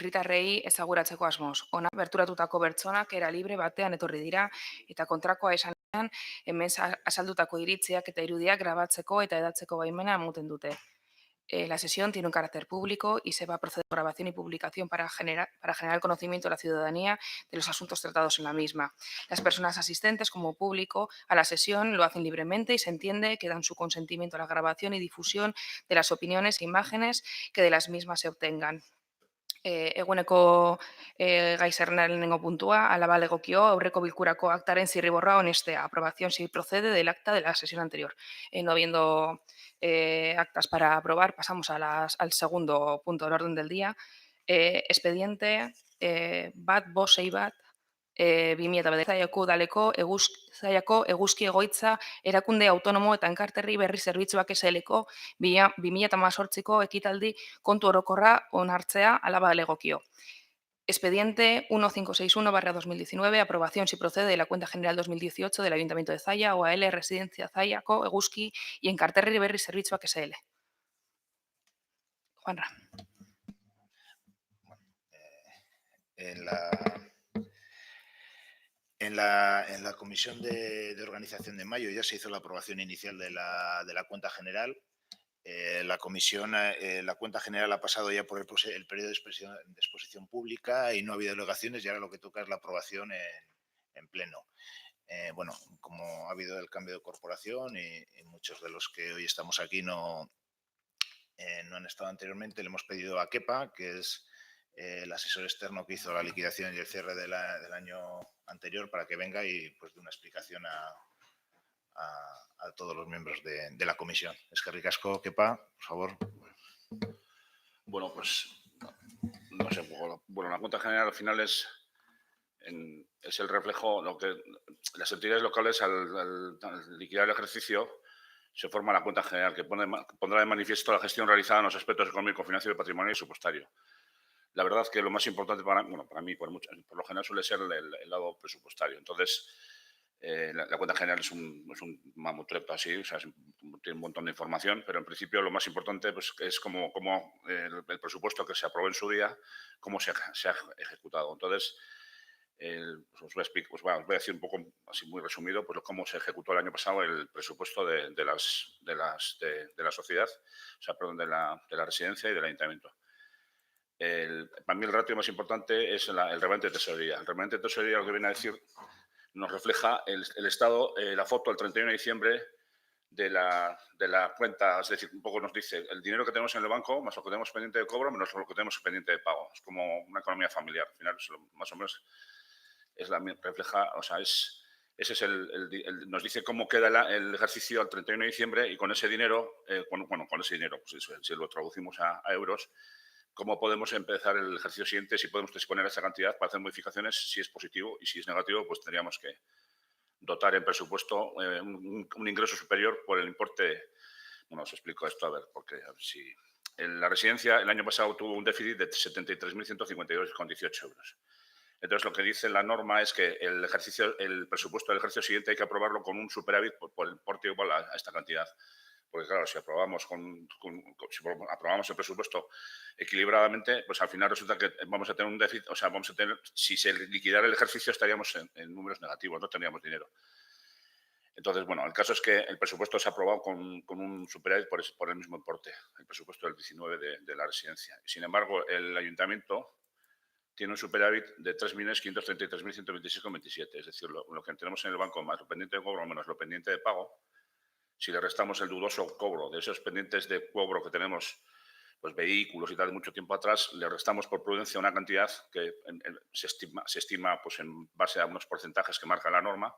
herritarrei ezaguratzeko asmoz. Hona berturatutako pertsonak era libre batean etorri dira eta kontrakoa esanean hemen azaldutako iritziak eta irudiak grabatzeko eta edatzeko baimena ematen dute. La sesión tiene un carácter público y se va a proceder a grabación y publicación para generar conocimiento a la ciudadanía de los asuntos tratados en la misma. Las personas asistentes como público a la sesión lo hacen libremente y se entiende que dan su consentimiento a la grabación y difusión de las opiniones e imágenes que de las mismas se obtengan. Eguneko gai zerrendaren lehenengo puntua, alaba legokio aurreko bilkurako aktaren zirriborroa onestea. Aprobación si procede del acta de la sesión anterior. No habiendo actas para aprobar, pasamos al segundo punto del orden del día. Expediente bat bosei bat 2009 Zaiako udaleko Zaiako eguzki egoitza erakunde autonomo eta enkarterri berri zerbitzuak SL-ko 2018ko ekitaldi kontu orokorra onartzea alaba legokio. Expediente 1561/2019, aprobación si procede de la cuenta general 2018 del Ayuntamiento de Zaya, OAL, Residencia Zayako, Eguzki y Enkarterri Berri Zerbitzuak SL. Juanra. En la comisión de organización de mayo ya se hizo la aprobación inicial de la cuenta general. La comisión, la cuenta general ha pasado ya por el periodo de exposición pública y no ha habido delegaciones y ahora lo que toca es la aprobación en pleno. Bueno, como ha habido el cambio de corporación y muchos de los que hoy estamos aquí no han estado anteriormente, le hemos pedido a KEPA, que es el asesor externo que hizo la liquidación y el cierre del año anterior, para que venga y pues dé una explicación a todos los miembros de la comisión. Eskerrik asko, KEPA, por favor. Bueno, pues no sé, bueno, la cuenta general al final es el reflejo, lo que las entidades locales al liquidar el ejercicio se forma la cuenta general que pondrá de manifiesto la gestión realizada en los aspectos económico, financiero, patrimonial y presupuestario. La verdad que lo más importante para mí, por lo general, suele ser el lado presupuestario. Entonces, la cuenta general es un mamutreto así, o sea, tiene un montón de información, pero en principio lo más importante pues, es cómo el presupuesto que se aprobó en su día, cómo se ha ejecutado. Entonces, os voy a decir un poco, así muy resumido, pues cómo se ejecutó el año pasado el presupuesto de la sociedad, o sea, perdón, de la residencia y del ayuntamiento. Para mí el ratio más importante es el remanente de tesorería. El remanente de tesorería lo que viene a decir nos refleja el estado, la foto del 31 de diciembre de la cuenta, es decir, un poco nos dice el dinero que tenemos en el banco, más lo que tenemos pendiente de cobro, menos lo que tenemos pendiente de pago. Es como una economía familiar. Al final, más o menos, refleja, o sea, ese es nos dice cómo queda el ejercicio al 31 de diciembre y con ese dinero, con ese dinero, pues si lo traducimos a euros, cómo podemos empezar el ejercicio siguiente, si podemos disponer de esa cantidad para hacer modificaciones, si es positivo, y si es negativo, pues tendríamos que dotar en presupuesto un ingreso superior por el importe. Bueno, os explico esto, a ver, porque si la residencia el año pasado tuvo un déficit de 73.152,18 euros. Entonces, lo que dice la norma es que el presupuesto del ejercicio siguiente hay que aprobarlo con un superávit por el importe igual a esta cantidad. Porque claro, si aprobamos el presupuesto equilibradamente, pues al final resulta que vamos a tener un déficit, o sea, si se liquidara el ejercicio estaríamos en números negativos, no tendríamos dinero. Entonces, bueno, el caso es que el presupuesto se ha aprobado con un superávit por el mismo importe, el presupuesto del 19 de la residencia. Sin embargo, el ayuntamiento tiene un superávit de 3.533.126,27, es decir, lo que tenemos en el banco más lo pendiente de cobro menos lo pendiente de pago. Si le restamos el dudoso cobro de esos pendientes de cobro que tenemos, pues vehículos y tal, de mucho tiempo atrás, le restamos por prudencia una cantidad que se estima pues, en base a unos porcentajes que marca la norma.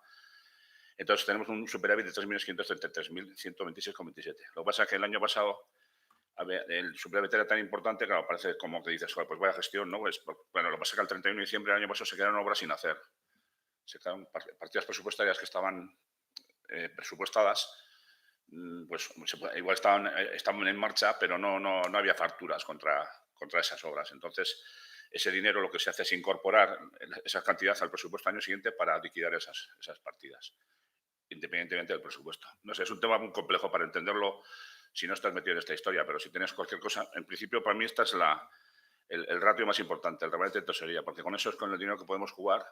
Entonces tenemos un superávit de 3.533.126,27. Lo que pasa es que el año pasado el superávit era tan importante, claro, parece como que dices, pues vaya gestión, ¿no? Bueno, lo que pasa es que el 31 de diciembre del año pasado se quedaron obras sin hacer. Se quedaron partidas presupuestarias que estaban presupuestadas, pues igual estaban en marcha, pero no había facturas contra esas obras. Entonces, ese dinero lo que se hace es incorporar esa cantidad al presupuesto año siguiente para liquidar esas partidas, independientemente del presupuesto. No sé, es un tema muy complejo para entenderlo si no estás metido en esta historia, pero si tienes cualquier cosa, en principio para mí esta es el ratio más importante, el remanente de tesorería, porque con eso es con el dinero que podemos jugar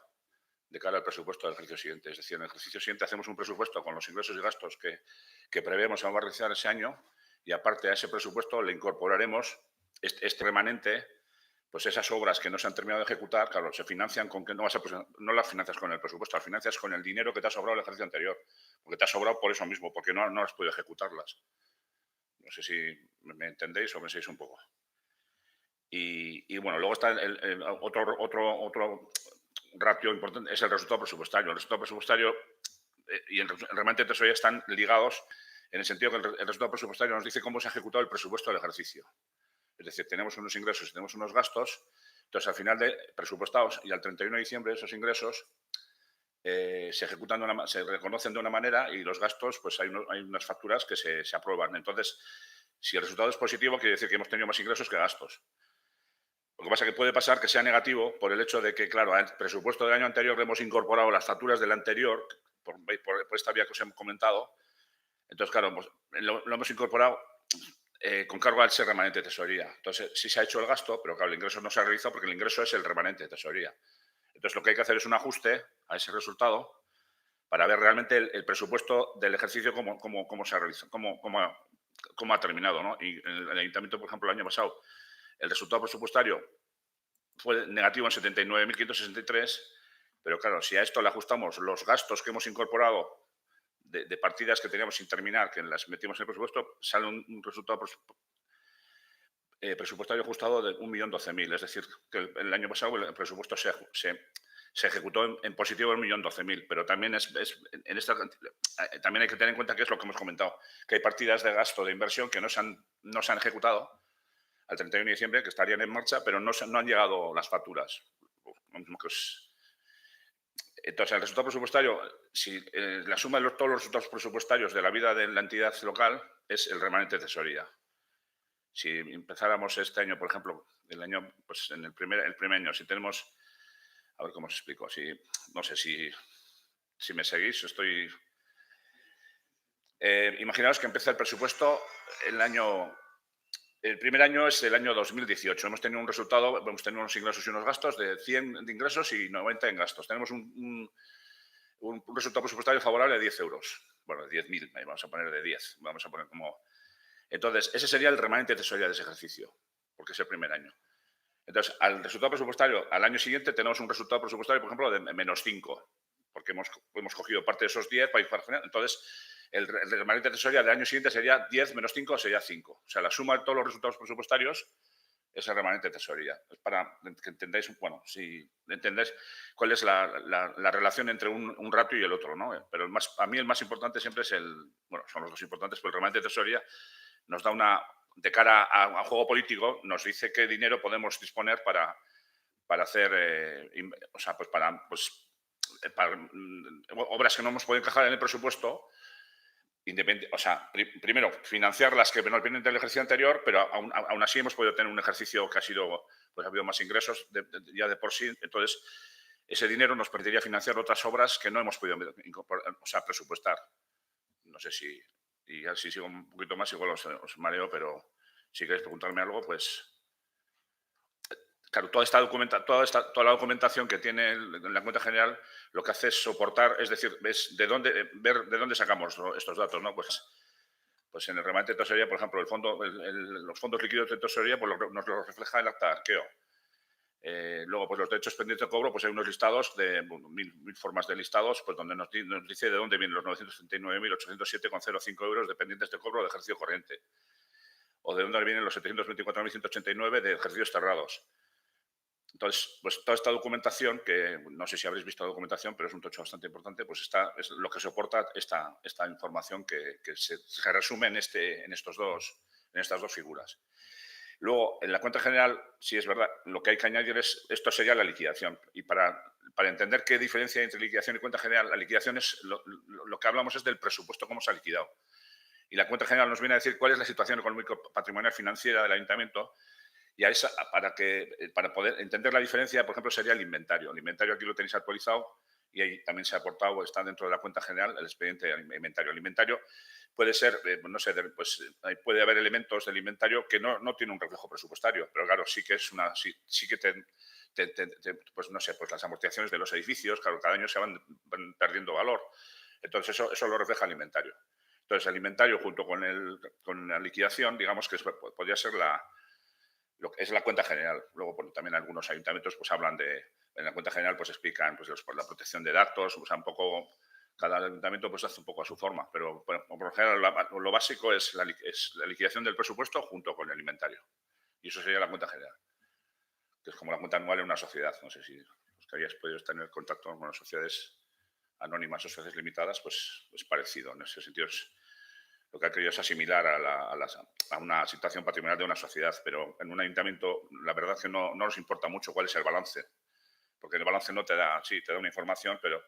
de cara al presupuesto del ejercicio siguiente. Es decir, en el ejercicio siguiente hacemos un presupuesto con los ingresos y gastos que prevemos vamos a realizar ese año y aparte a ese presupuesto le incorporaremos este remanente, pues esas obras que no se han terminado de ejecutar, claro, se financian con que no las financias con el presupuesto, las financias con el dinero que te ha sobrado el ejercicio anterior, porque te ha sobrado por eso mismo, porque no has podido ejecutarlas. No sé si me entendéis o me seguís un poco. Y bueno, luego está otro ratio importante, es el resultado presupuestario. El resultado presupuestario y el remanente de tesorería están ligados en el sentido que el resultado presupuestario nos dice cómo se ha ejecutado el presupuesto del ejercicio. Es decir, tenemos unos ingresos y tenemos unos gastos, entonces al final de presupuestados y al 31 de diciembre esos ingresos se ejecutan, se reconocen de una manera y los gastos, pues hay unas facturas que se aprueban. Entonces, si el resultado es positivo, quiere decir que hemos tenido más ingresos que gastos. Lo que pasa es que puede pasar que sea negativo por el hecho de que, claro, al presupuesto del año anterior le hemos incorporado las facturas del anterior, por esta vía que os he comentado. Entonces, claro, pues, lo hemos incorporado con cargo al ser remanente de tesorería. Entonces, sí se ha hecho el gasto, pero claro, el ingreso no se ha realizado porque el ingreso es el remanente de tesorería. Entonces, lo que hay que hacer es un ajuste a ese resultado para ver realmente el presupuesto del ejercicio cómo se ha realizado, cómo ha terminado, ¿no? Y el ayuntamiento, por ejemplo, el año pasado, el resultado presupuestario fue negativo en 79.563, pero claro, si a esto le ajustamos los gastos que hemos incorporado de partidas que teníamos sin terminar, que las metimos en el presupuesto, sale un resultado presupuestario ajustado de 1.012.000. Es decir, que el año pasado el presupuesto se ejecutó en positivo en 1.012.000, pero también también hay que tener en cuenta que es lo que hemos comentado, que hay partidas de gasto de inversión que no se han ejecutado al 31 de diciembre, que estarían en marcha, pero no han llegado las facturas. Entonces, el resultado presupuestario, si la suma de todos los resultados presupuestarios de la vida de la entidad local es el remanente de tesorería. Si empezáramos este año, por ejemplo, pues en el primer año, si tenemos, a ver cómo os explico, no sé si me seguís, imaginaos que empieza el presupuesto el primer año es el año 2018. Hemos tenido unos ingresos y unos gastos de 100 de ingresos y 90 en gastos. Tenemos un resultado presupuestario favorable de 10 euros. Bueno, de 10.000, vamos a poner de 10. Vamos a poner como... Entonces, ese sería el remanente de tesorería de ese ejercicio, porque es el primer año. Entonces, al resultado presupuestario, al año siguiente tenemos un resultado presupuestario, por ejemplo, de menos 5, porque hemos cogido parte de esos 10 para ir para final. Entonces, el remanente de tesorería del año siguiente sería 10 menos 5, sería 5. O sea, la suma de todos los resultados presupuestarios es el remanente de tesorería. Es para que entendáis, bueno, si entendéis cuál es la relación entre un ratio y el otro, ¿no? Pero a mí el más importante siempre es son los dos importantes, pero el remanente de tesorería nos da de cara a juego político, nos dice qué dinero podemos disponer para hacer, para obras que no hemos podido encajar en el presupuesto, primero, financiar las que no dependen del ejercicio anterior, pero aún así hemos podido tener un ejercicio que ha habido más ingresos ya de por sí. Entonces, ese dinero nos permitiría financiar otras obras que no hemos podido presupuestar. No sé si sigo un poquito más, igual os mareo, pero si queréis preguntarme algo, pues... Claro, toda la documentación que tiene la cuenta general lo que hace es soportar, es decir, ver de dónde sacamos estos datos, ¿no? Pues en el remanente de tesorería, por ejemplo, los fondos líquidos de tesorería pues nos lo refleja el acta de arqueo. Luego, pues los derechos pendientes de cobro, pues hay unos listados de mil formas de listados, pues donde nos dice de dónde vienen los 939.807,05 euros de pendientes de cobro de ejercicio corriente, o de dónde vienen los 724.189 de ejercicios cerrados. Entonces, pues toda esta documentación, que no sé si habréis visto la documentación, pero es un tocho bastante importante, pues es lo que soporta esta información que se resume en estas dos figuras. Luego, en la cuenta general, sí es verdad, lo que hay que añadir esto sería la liquidación. Y para entender qué diferencia hay entre liquidación y cuenta general, la liquidación es lo que hablamos es del presupuesto, cómo se ha liquidado. Y la cuenta general nos viene a decir cuál es la situación económico-patrimonial financiera del ayuntamiento. Y para poder entender la diferencia, por ejemplo, sería el inventario. El inventario aquí lo tenéis actualizado y ahí también se ha aportado, está dentro de la cuenta general, el expediente alimentario. El inventario puede ser, no sé, pues puede haber elementos del inventario que no tiene un reflejo presupuestario, pero claro, sí que es sí que pues no sé, pues las amortizaciones de los edificios, claro, cada año se van perdiendo valor. Entonces eso lo refleja el inventario. Entonces el inventario junto con la liquidación, digamos que podría ser lo que es la cuenta general. Luego también algunos ayuntamientos pues hablan en la cuenta general pues explican pues la protección de datos, o sea, un poco cada ayuntamiento pues hace un poco a su forma, pero por lo general lo básico es la liquidación del presupuesto junto con el inventario. Y eso sería la cuenta general, que es como la cuenta anual en una sociedad. No sé si los que hayáis podido tener contacto con las sociedades anónimas o sociedades limitadas, pues es parecido. En ese sentido, lo que ha querido es asimilar a una situación patrimonial de una sociedad, pero en un ayuntamiento la verdad es que no nos importa mucho cuál es el balance, porque el balance no te da, sí, te da una información, pero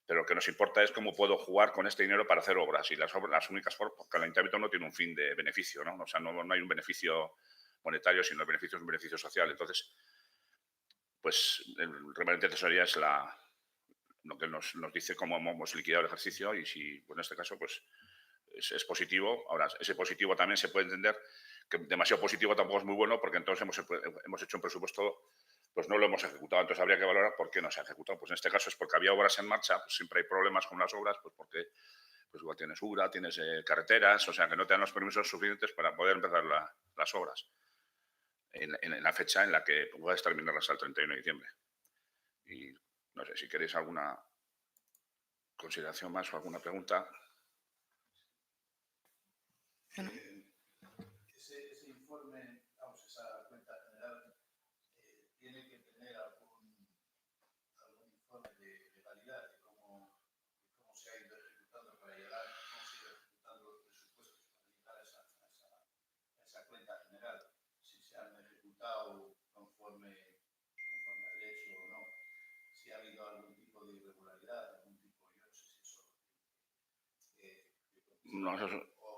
lo que nos importa es cómo puedo jugar con este dinero para hacer obras. Y las únicas formas, porque el ayuntamiento no tiene un fin de beneficio, ¿no? O sea, no hay un beneficio monetario, sino el beneficio es un beneficio social. Entonces, pues el remanente de tesorería es lo que nos dice cómo hemos liquidado el ejercicio y si, pues en este caso, pues es positivo. Ahora, ese positivo también se puede entender que demasiado positivo tampoco es muy bueno porque entonces hemos hecho un presupuesto, pues no lo hemos ejecutado. Entonces habría que valorar por qué no se ha ejecutado. Pues en este caso es porque había obras en marcha, pues siempre hay problemas con las obras, pues porque pues igual tienes URA, tienes carreteras, o sea que no te dan los permisos suficientes para poder empezar las obras en la fecha en la que puedes terminarlas al 31 de diciembre. Y no sé si queréis alguna consideración más o alguna pregunta. Bueno. Ese informe, vamos, esa cuenta general, tiene que tener algún informe de legalidad de cómo se ha ido ejecutando para llegar, cómo se ha ido ejecutando los presupuestos para llegar a esa cuenta general, si se han ejecutado conforme a derecho o no, si ha habido algún tipo de irregularidad, algún tipo, yo no sé si eso. No, eso es,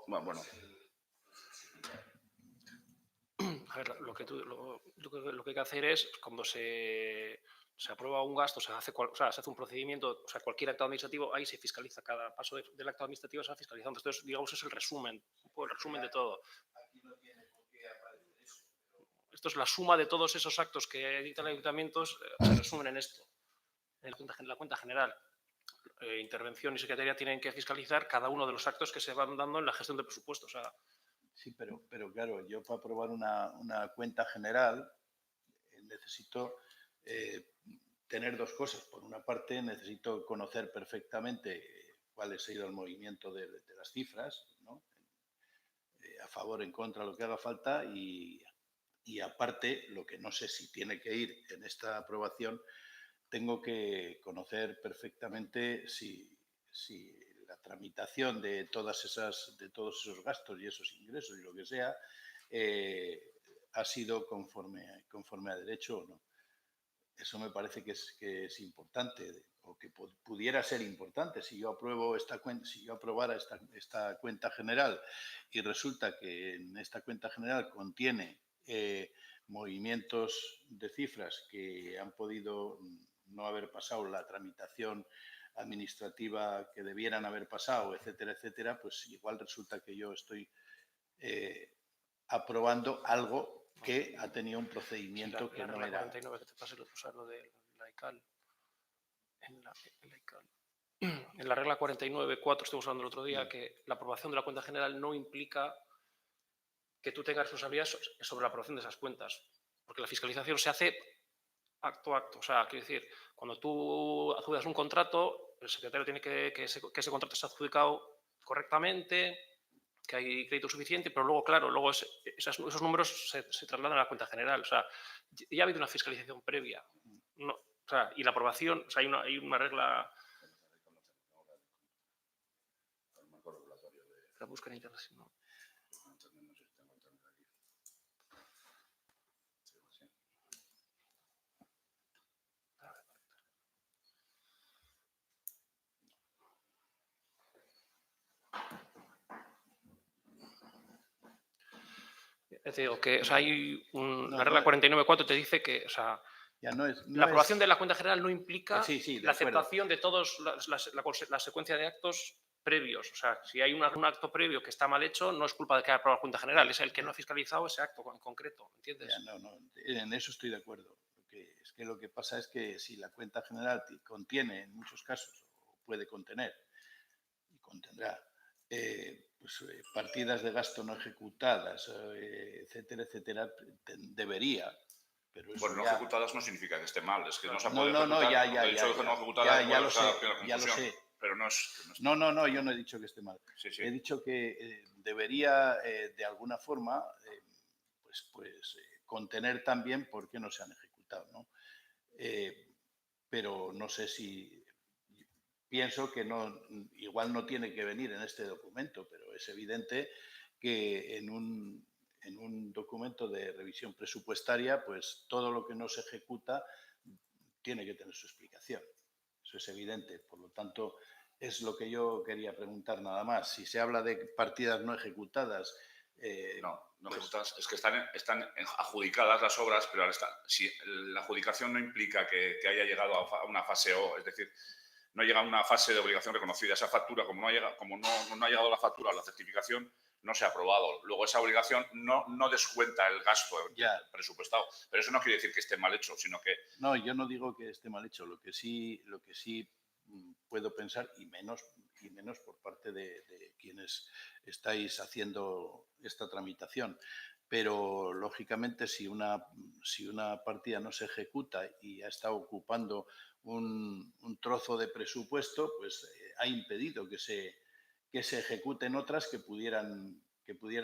bueno. A ver, lo que hay que hacer es, cuando se aprueba un gasto, se hace un procedimiento, o sea, cualquier acto administrativo, ahí se fiscaliza. Cada paso del acto administrativo se va fiscalizando. Entonces, digamos, es el resumen, el resumen de todo. Aquí no tiene por qué aparecer eso. Esto es la suma de todos esos actos que dictan ayuntamientos, se resumen en esto, en la cuenta general. Intervención y secretaría tienen que fiscalizar cada uno de los actos que se van dando en la gestión de presupuestos. O sea, sí, pero claro, yo para aprobar una cuenta general necesito tener dos cosas. Por una parte, necesito conocer perfectamente cuál ha sido el movimiento de las cifras, ¿no? A favor, en contra, lo que haga falta y aparte, lo que no sé si tiene que ir en esta aprobación, tengo que conocer perfectamente si la tramitación de todos esos gastos y esos ingresos y lo que sea ha sido conforme a derecho o no. Eso me parece que es importante o que pudiera ser importante. Si yo aprobara esta cuenta general y resulta que en esta cuenta general contiene movimientos de cifras que han podido no haber pasado la tramitación administrativa que debieran haber pasado, etcétera, etcétera, pues igual resulta que yo estoy aprobando algo que ha tenido un procedimiento que no era. 49, que te pase lo de la ICAL. En la regla 49.4, estuvimos hablando el otro día, que la aprobación de la cuenta general no implica que tú tengas responsabilidad sobre la aprobación de esas cuentas, porque la fiscalización se hace acto a acto. O sea, quiero decir, cuando tú adjudicas un contrato, el secretario tiene que ese contrato se ha adjudicado correctamente, que hay crédito suficiente, pero luego, claro, esos números se trasladan a la cuenta general. O sea, ya ha habido una fiscalización previa. No, o sea, y la aprobación, o sea, hay una regla. La busca en internet, ¿no? Es decir, que, o sea, hay la regla 49.4 te dice que, o sea, Ya no es, La aprobación de la cuenta general no implica Sí, sí, de la acuerdo. aceptación de todos la secuencia de actos previos. O sea, si hay un acto previo que está mal hecho, no es culpa de que haya aprobado la cuenta general, es el que no ha fiscalizado ese acto en concreto, ¿entiendes? Ya, no, en eso estoy de acuerdo. Lo que pasa es que si la cuenta general contiene, en muchos casos, o puede contener, y contendrá, partidas de gasto no ejecutadas, etcétera, etcétera, debería, pero eso Bueno, no ya... ejecutadas no significa que esté mal, es que no se No, puede no, no, ejecutar. ya, Lo ya, que he dicho ya, es que no ya, ejecutada ya puede lo sé, causar la ya lo confusión, sé. pero no es que no esté No, mal. no, no, yo no he dicho que esté mal. Sí, sí. He dicho que debería, de alguna forma, contener también por qué no se han ejecutado, ¿no? Pero no sé si... Pienso que no, igual no tiene que venir en este documento, pero es evidente que en un documento de revisión presupuestaria, pues todo lo que no se ejecuta tiene que tener su explicación. Eso es evidente. Por lo tanto, es lo que yo quería preguntar nada más. Si se habla de partidas no ejecutadas... No ejecutadas, es que están adjudicadas las obras, pero si la adjudicación no implica que haya llegado a una fase O, es decir, no llega a una fase de obligación reconocida. Esa factura, como no ha llegado la factura o la certificación, no se ha aprobado. Luego esa obligación no descuenta el gasto presupuestado. Pero eso no quiere decir que esté mal hecho, sino que... No, yo no digo que esté mal hecho. Lo que sí puedo pensar, y menos por parte de quienes estáis haciendo esta tramitación. Pero, lógicamente, si una partida no se ejecuta y ha estado ocupando un trozo de presupuesto, pues ha impedido que se ejecuten otras que pudieran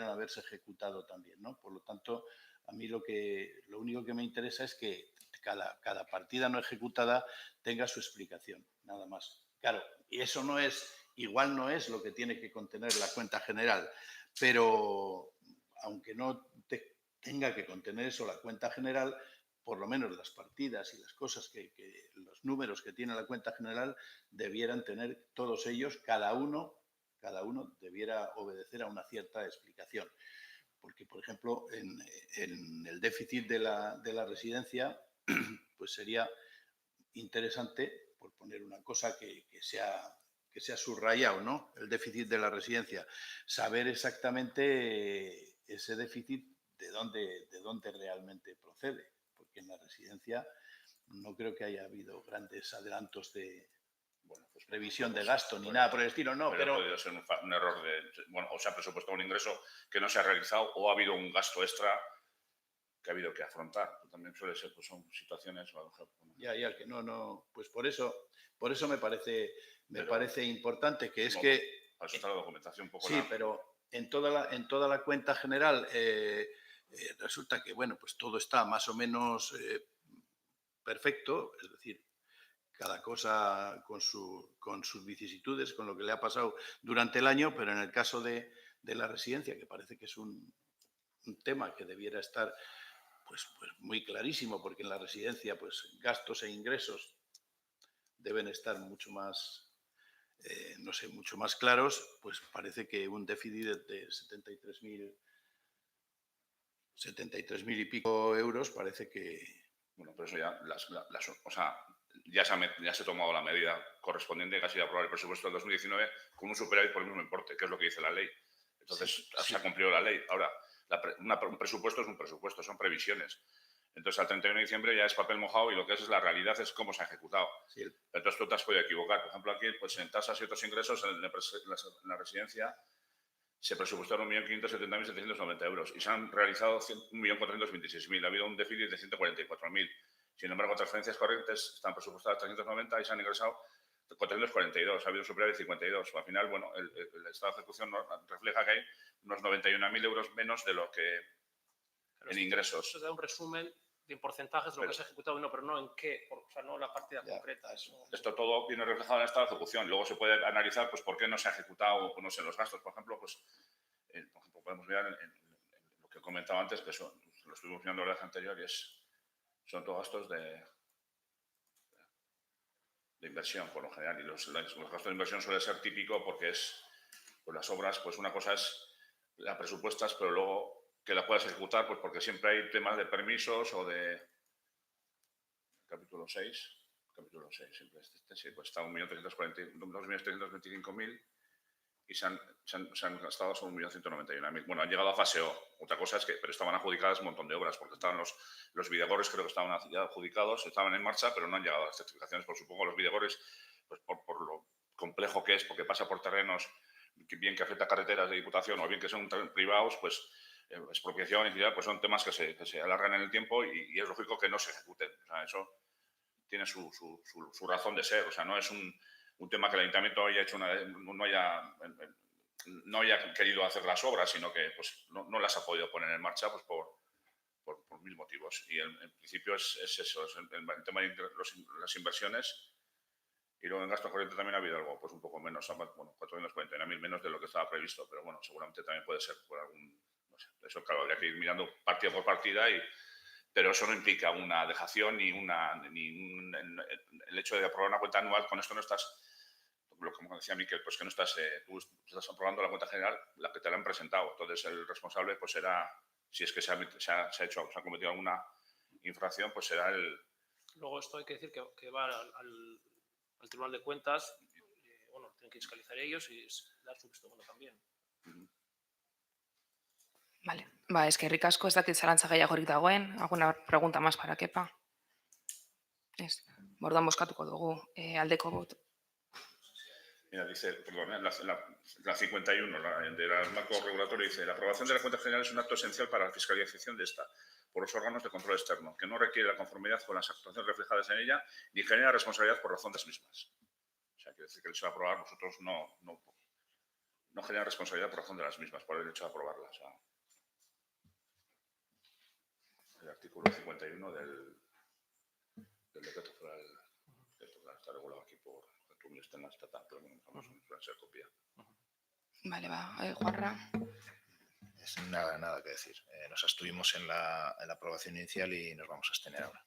haberse ejecutado también, ¿no? Por lo tanto, a mí lo único que me interesa es que cada partida no ejecutada tenga su explicación, nada más. Claro, y eso igual no es lo que tiene que contener la cuenta general, pero aunque no tenga que contener eso la cuenta general, por lo menos las partidas y las cosas los números que tiene la cuenta general debieran tener todos ellos, cada uno debiera obedecer a una cierta explicación. Porque, por ejemplo, en el déficit de la residencia, pues sería interesante, por poner una cosa que sea subrayado, ¿no? El déficit de la residencia, saber exactamente ese déficit de dónde realmente procede, porque en la residencia no creo que haya habido grandes adelantos de previsión de gasto ni nada por el estilo, no, pero... Ha podido ser un error o se ha presupuestado un ingreso que no se ha realizado o ha habido un gasto extra que ha habido que afrontar. También suele ser, pues son situaciones... Ya, que no, pues por eso me parece importante, que es que... Para eso está la documentación un poco... Sí, pero en toda la cuenta general resulta que, bueno, pues todo está más o menos perfecto, es decir, cada cosa con sus vicisitudes, con lo que le ha pasado durante el año, pero en el caso de la residencia, que parece que es un tema que debiera estar pues muy clarísimo, porque en la residencia pues gastos e ingresos deben estar mucho más, mucho más claros, pues parece que un déficit de 73.000 y pico euros parece que... Bueno, pero eso ya, ya se ha tomado la medida correspondiente, que ha sido aprobar el presupuesto del 2019 con un superávit por el mismo importe, que es lo que dice la ley. Entonces, se ha cumplido la ley. Ahora, un presupuesto es un presupuesto, son previsiones. Entonces, al 31 de diciembre ya es papel mojado y lo que es la realidad es cómo se ha ejecutado. Sí. Entonces, tú te has podido equivocar. Por ejemplo, aquí, pues en tasas y otros ingresos, en la residencia se presupuestaron 1.570.790 euros y se han realizado 1.426.000. Ha habido un déficit de 144.000. Sin embargo, transferencias corrientes están presupuestadas 390 y se han ingresado 442. Ha habido un superávit de 52. Al final, bueno, el estado de ejecución refleja que hay unos 91.000 euros menos de lo que en ingresos. Eso da un resumen de porcentajes de lo que se ha ejecutado y no, pero no en qué, o sea, no la partida concreta. Esto todo viene reflejado en el estado de ejecución. Luego se puede analizar pues, por qué no se ha ejecutado, no sé, los gastos. Por ejemplo, podemos mirar en lo que he comentado antes, que lo estuvimos mirando la vez anterior y son todos gastos de inversión, por lo general. Y los gastos de inversión suelen ser típicos porque pues las obras, pues una cosa es las presupuestas, pero luego que las puedas ejecutar, pues porque siempre hay temas de permisos o de capítulo 6, siempre sí, pues está 2.325.000 y se han gastado solo 1.191.000. Bueno, han llegado a fase O. Otra cosa es que pero estaban adjudicadas un montón de obras, porque estaban los Videgorres, creo que estaban ya adjudicados, estaban en marcha, pero no han llegado a las certificaciones. Por supongo los Videgorres, pues por lo complejo que es, porque pasa por terrenos, bien que afecta a carreteras de Diputación o bien que son privados, pues expropiación, pues son temas que se alargan en el tiempo y es lógico que no se ejecuten. O sea, eso tiene su razón de ser. O sea, no es un tema que el Ayuntamiento haya hecho no haya querido hacer las obras, sino que pues, no las ha podido poner en marcha pues, por mil motivos. Y en principio es eso, es el tema de las inversiones. Y luego en gasto corriente también ha habido algo, pues un poco menos, bueno, 449.000 menos de lo que estaba previsto, pero bueno, seguramente también puede ser por algún, no sé, eso claro, habría que ir mirando partida por partida, pero eso no implica una dejación ni el hecho de aprobar una cuenta anual, con esto no estás, como decía Miquel, pues que no estás, tú estás aprobando la cuenta general, la que te la han presentado, entonces el responsable pues será, si es que se ha cometido alguna infracción, pues será el... Luego esto hay que decir que va al Tribunal de Cuentas, bueno, tienen que fiscalizar ellos y dar su visto bueno también. Vale, eskerrik asko, ez dakit zalantza gehiagorik dagoen, alguna pregunta más para Kepa? Ez, orduan bozkatuko dugu aldeko boto. Mira, dice, perdón, la 51 del marco regulatorio dice: la aprobación de la cuenta general es un acto esencial para la fiscalización de esta por los órganos de control externo, que no requiere la conformidad con las actuaciones reflejadas en ella ni genera responsabilidad por razón de las mismas. O sea, quiere decir que el hecho de aprobar nosotros no genera responsabilidad por razón de las mismas, por el hecho de aprobarlas. O sea, el artículo 51 del decreto foral está regulado aquí por el externa estatal, pero bueno, vamos a ser copia. Vale, Juanra. Nada que decir. Nos abstuvimos en la aprobación inicial y nos vamos a abstener ahora.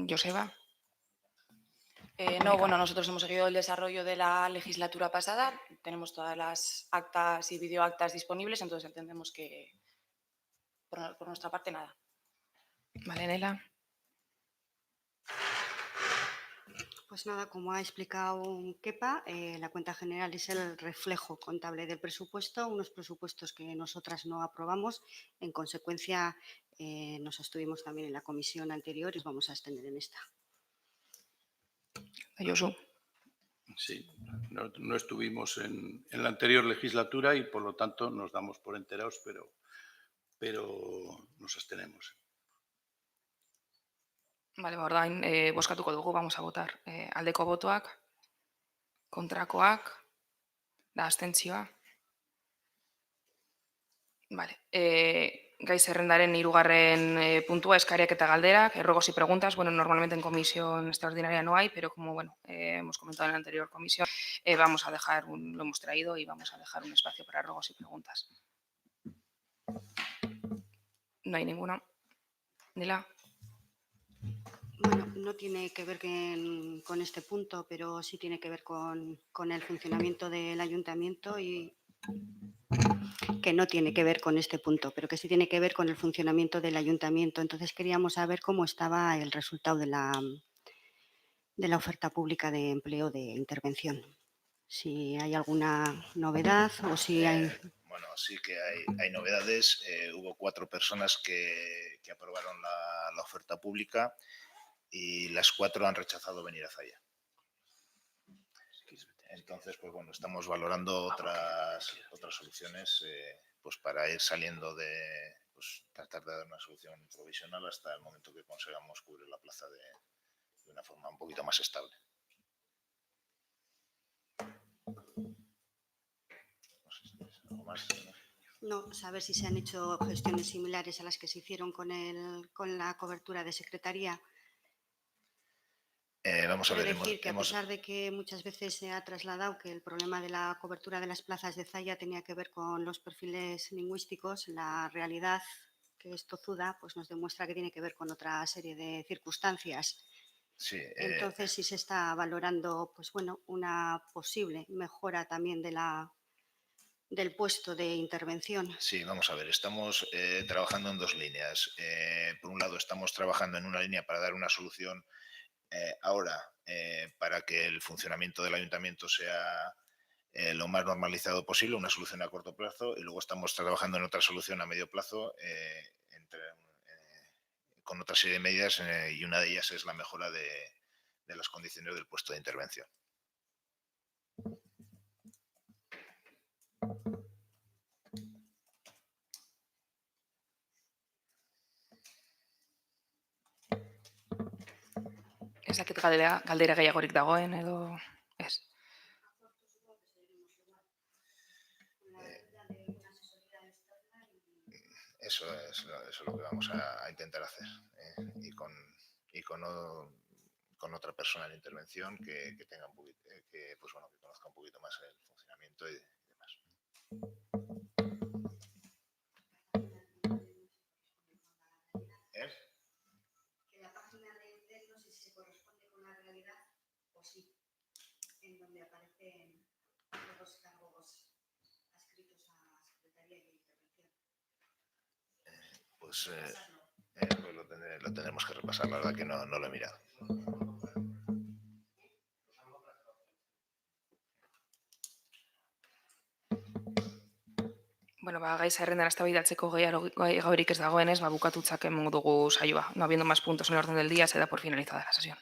Joseba. No, bueno, nosotros hemos seguido el desarrollo de la legislatura pasada, tenemos todas las actas y videoactas disponibles, entonces entendemos que por nuestra parte nada. Vale, Nela. Pues nada, como ha explicado Kepa, la cuenta general es el reflejo contable del presupuesto, unos presupuestos que nosotras no aprobamos. En consecuencia, nos abstuvimos también en la comisión anterior y vamos a abstener en esta. Josu. Sí, no estuvimos en la anterior legislatura y por lo tanto nos damos por enterados, pero nos abstenemos. Vale, ordain bozkatuko dugu, vamos a votar. Aldeko botoak, kontrakoak, da abstentzioa. Vale, gai zerrendaren 3. Puntua, eskariak eta galderak, ruegos y preguntas. Bueno, normalmente en comisión extraordinaria no hay, pero como bueno, hemos comentado en la anterior comisión, vamos a dejar lo hemos traído y vamos a dejar un espacio para ruegos y preguntas. No hay ninguna. Nela. Bueno, no tiene que ver con este punto, pero sí tiene que ver con el funcionamiento del ayuntamiento y que no tiene que ver con este punto, pero que sí tiene que ver con el funcionamiento del ayuntamiento. Entonces queríamos saber cómo estaba el resultado de la oferta pública de empleo de intervención. Si hay alguna novedad o si hay... Bueno, sí que hay novedades. Hubo 4 personas que aprobaron la oferta pública y las 4 han rechazado venir a Zalla. Entonces, pues bueno, estamos valorando otras soluciones pues para ir saliendo de, pues tratar de dar una solución provisional hasta el momento que consigamos cubrir la plaza de una forma un poquito más estable. No sé si tienes algo más. No, saber si se han hecho gestiones similares a las que se hicieron con la cobertura de secretaría. Vamos a ver. Quiero decir que a pesar de que muchas veces se ha trasladado que el problema de la cobertura de las plazas de Zalla tenía que ver con los perfiles lingüísticos, la realidad que es tozuda pues nos demuestra que tiene que ver con otra serie de circunstancias. Sí, entonces sí se está valorando pues bueno, una posible mejora también de la del puesto de intervención. Sí, vamos a ver, estamos trabajando en dos líneas. Por un lado, estamos trabajando en una línea para dar una solución ahora para que el funcionamiento del ayuntamiento sea lo más normalizado posible, una solución a corto plazo, y luego estamos trabajando en otra solución a medio plazo con otra serie de medidas y una de ellas es la mejora de las condiciones del puesto de intervención. Ez dakit galdera gehiagorik dagoen edo ez. Eso es lo que vamos a intentar hacer y con otra persona en intervención que tenga un poquito, que conozca un poquito más el funcionamiento y demás. Que la página de no sé si se corresponde con la realidad o sí, en donde aparecen los cargos adscritos a Secretaría y Intervención. Pues lo tendremos que repasar, la verdad que no lo he mirado. Bueno, gai zerrendan eztabaidatzeko gairik ez dagoenez, bukatutzak emango dugu saioa. No habiendo más puntos en el orden del día, se da por finalizada la sesión.